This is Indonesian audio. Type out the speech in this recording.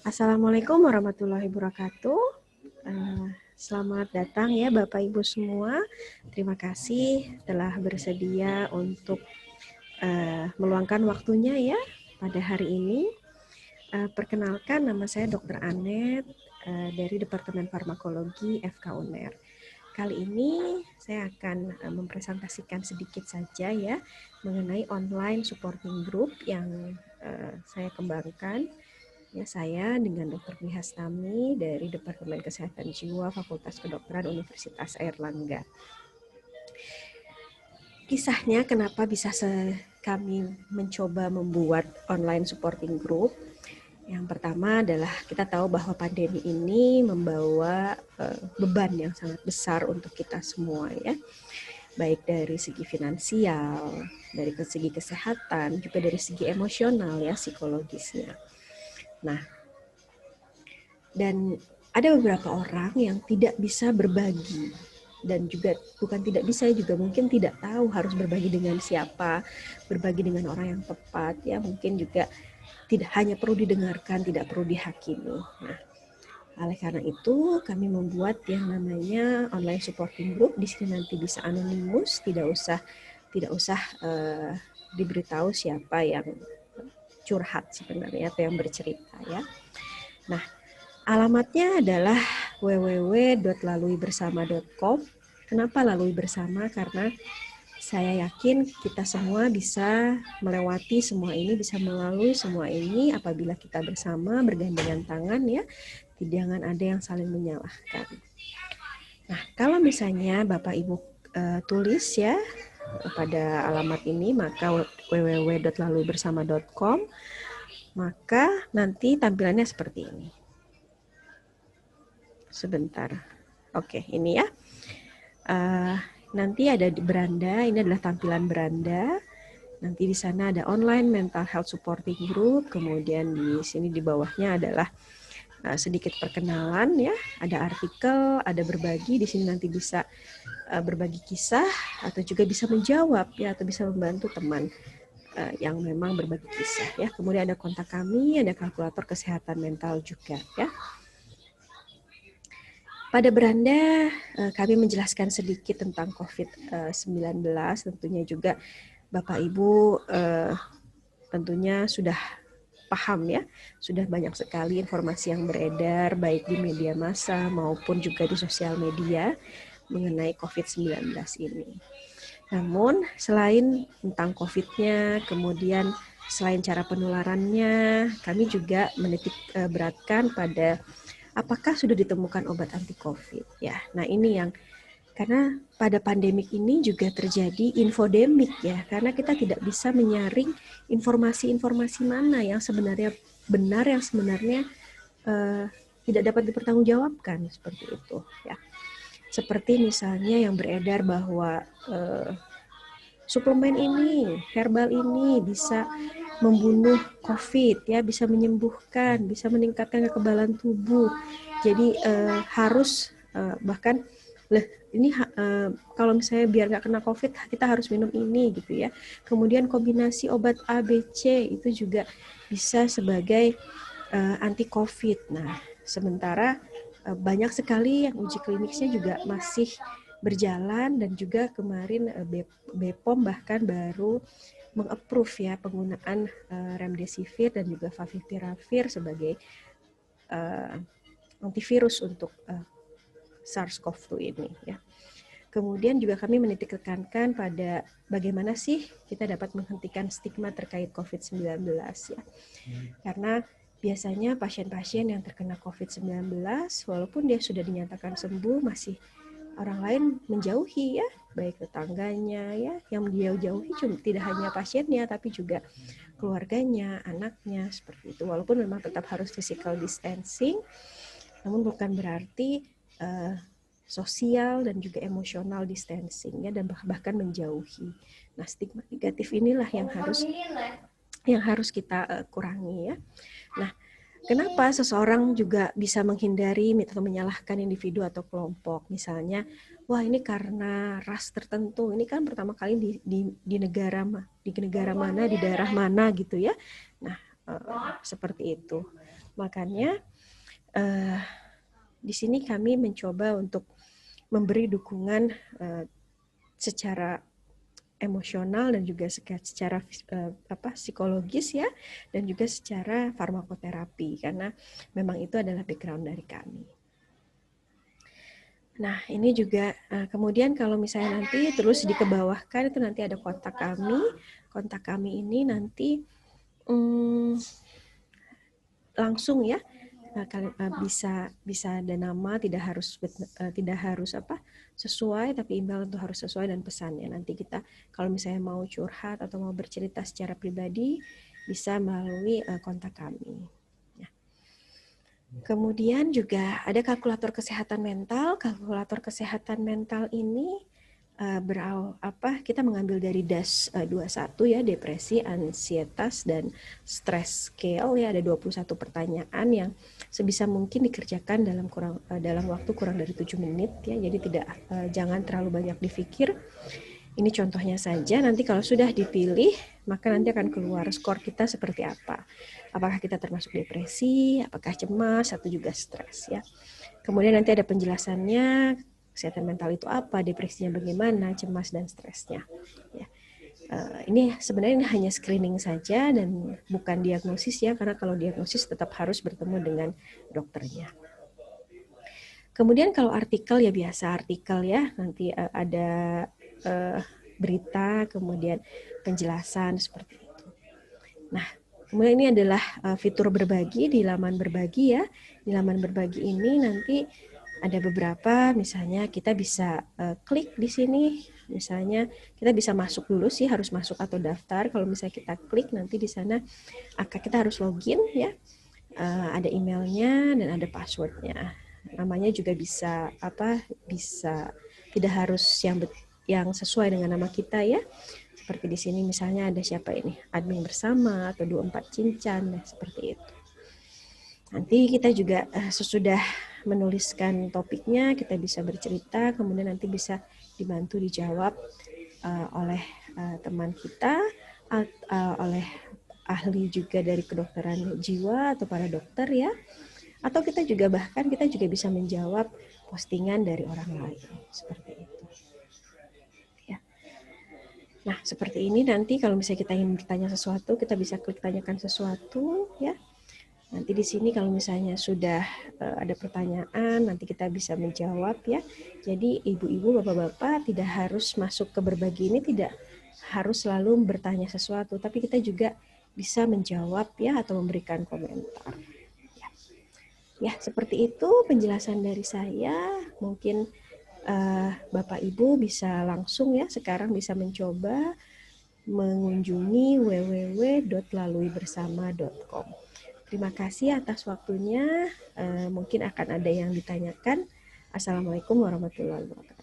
Assalamualaikum warahmatullahi wabarakatuh. Selamat datang ya Bapak Ibu semua. Terima kasih telah bersedia untuk meluangkan waktunya ya pada hari ini. Perkenalkan, nama saya Dr. Anet dari Departemen Farmakologi FK UNER. Kali ini saya akan mempresentasikan sedikit saja ya mengenai online supporting group yang saya kembangkan. Ya, saya dengan Dr. Dwi Hastami dari Departemen Kesehatan Jiwa Fakultas Kedokteran Universitas Airlangga. Kisahnya kenapa bisa kami mencoba membuat online supporting group. Yang pertama adalah kita tahu bahwa pandemi ini membawa beban yang sangat besar untuk kita semua ya. Baik dari segi finansial, dari segi kesehatan, juga dari segi emosional ya, psikologisnya. Nah, dan ada beberapa orang yang tidak bisa berbagi dan juga bukan tidak bisa, juga mungkin tidak tahu harus berbagi dengan siapa, berbagi dengan orang yang tepat ya, mungkin juga tidak hanya perlu didengarkan, tidak perlu dihakimi. Nah, oleh karena itu kami membuat yang namanya online supporting group. Di sini nanti bisa anonimus, tidak usah diberitahu siapa yang curhat sebenarnya atau yang bercerita ya. Nah, alamatnya adalah www.laluibersama.com. Kenapa lalui bersama? Karena saya yakin kita semua bisa melewati semua ini, bisa melalui semua ini apabila kita bersama bergandengan tangan ya. Jangan ada yang saling menyalahkan. Nah, kalau misalnya Bapak Ibu tulis ya pada alamat ini, maka www.laluibersama.com, maka nanti tampilannya seperti ini. Sebentar. Oke, ini ya. Nanti ada di beranda, ini adalah tampilan beranda. Nanti di sana ada online mental health supporting group, kemudian di sini di bawahnya adalah sedikit perkenalan ya, ada artikel, ada berbagi, di sini nanti bisa berbagi kisah atau juga bisa menjawab ya, atau bisa membantu teman yang memang berbagi kisah ya. Kemudian ada kontak kami, ada kalkulator kesehatan mental juga ya. Pada beranda kami menjelaskan sedikit tentang COVID-19, tentunya juga Bapak Ibu tentunya sudah paham ya, sudah banyak sekali informasi yang beredar baik di media massa maupun juga di sosial media mengenai COVID-19 ini. Namun selain tentang COVID-nya, kemudian selain cara penularannya, kami juga menitik beratkan pada apakah sudah ditemukan obat anti COVID ya. Nah, ini yang karena pada pandemik ini juga terjadi infodemik ya, karena kita tidak bisa menyaring informasi-informasi mana yang sebenarnya benar, yang sebenarnya tidak dapat dipertanggungjawabkan, seperti itu ya. Seperti misalnya yang beredar bahwa suplemen ini, herbal ini bisa membunuh COVID ya, bisa menyembuhkan, bisa meningkatkan kekebalan tubuh. Jadi harus bahkan ini kalau misalnya biar nggak kena COVID kita harus minum ini gitu ya. Kemudian kombinasi obat A, B, C itu juga bisa sebagai anti COVID. Nah, sementara banyak sekali yang uji klinisnya juga masih berjalan, dan juga kemarin BPOM bahkan baru meng-approve ya penggunaan remdesivir dan juga favipiravir sebagai antivirus untuk SARS-CoV-2 ini ya. Kemudian juga kami menitik tekankan pada bagaimana sih kita dapat menghentikan stigma terkait COVID-19 ya. Karena biasanya pasien-pasien yang terkena COVID-19 walaupun dia sudah dinyatakan sembuh, masih orang lain menjauhi ya, baik tetangganya ya, yang dia jauhi cuma tidak hanya pasiennya tapi juga keluarganya, anaknya, seperti itu. Walaupun memang tetap harus physical distancing, namun bukan berarti sosial dan juga emosional distancing ya, dan bahkan menjauhi. Nah, stigma negatif inilah yang harus kita kurangi ya. Nah, kenapa seseorang juga bisa menghindari atau menyalahkan individu atau kelompok? Misalnya, wah ini karena ras tertentu. Ini kan pertama kali di negara mana, di daerah mana gitu ya. Nah, seperti itu. Makanya di sini kami mencoba untuk memberi dukungan secara emosional dan juga secara psikologis ya, dan juga secara farmakoterapi, karena memang itu adalah background dari kami. Nah, ini juga kemudian kalau misalnya nanti terus dikebawahkan itu nanti ada kontak kami. Kontak kami ini nanti langsung ya, bisa ada nama, tidak harus sesuai, tapi email itu harus sesuai dan pesannya. Nanti kita kalau misalnya mau curhat atau mau bercerita secara pribadi bisa melalui kontak kami. Kemudian juga ada kalkulator kesehatan mental. Kalkulator kesehatan mental ini kita mengambil dari DAS 21 ya, depresi, ansietas, dan stress scale ya, ada 21 pertanyaan yang sebisa mungkin dikerjakan dalam waktu kurang dari 7 menit ya, jadi jangan terlalu banyak dipikir. Ini contohnya saja, nanti kalau sudah dipilih maka nanti akan keluar skor kita seperti apa. Apakah kita termasuk depresi, apakah cemas, atau juga stres ya. Kemudian nanti ada penjelasannya, kesehatan mental itu apa, depresinya bagaimana, cemas dan stresnya. Ya. Ini sebenarnya hanya screening saja dan bukan diagnosis ya, karena kalau diagnosis tetap harus bertemu dengan dokternya. Kemudian kalau artikel ya biasa artikel ya, nanti ada berita, kemudian penjelasan seperti itu. Nah, kemudian ini adalah fitur berbagi di laman berbagi ya. Di laman berbagi ini nanti ada beberapa, misalnya kita bisa klik di sini, misalnya kita bisa masuk dulu sih, harus masuk atau daftar. Kalau misalnya kita klik nanti di sana kita harus login ya, ada emailnya dan ada passwordnya. Namanya juga bisa tidak harus yang sesuai dengan nama kita ya. Seperti di sini misalnya ada siapa ini, admin bersama atau 24 Cincan, seperti itu. Nanti kita juga sesudah menuliskan topiknya, kita bisa bercerita, kemudian nanti bisa dibantu dijawab oleh teman kita, oleh ahli juga dari kedokteran jiwa atau para dokter ya. Atau kita juga bisa menjawab postingan dari orang lain, seperti itu. Ya. Nah, seperti ini nanti kalau misalnya kita ingin bertanya sesuatu, kita bisa klik tanyakan sesuatu ya. Nanti di sini kalau misalnya sudah ada pertanyaan, nanti kita bisa menjawab ya. Jadi ibu-ibu, bapak-bapak tidak harus masuk ke berbagi ini, tidak harus selalu bertanya sesuatu, tapi kita juga bisa menjawab ya atau memberikan komentar. Ya, seperti itu penjelasan dari saya. Mungkin Bapak Ibu bisa langsung ya sekarang bisa mencoba mengunjungi www.laluibersama.com. Terima kasih atas waktunya. Mungkin akan ada yang ditanyakan. Assalamualaikum warahmatullahi wabarakatuh.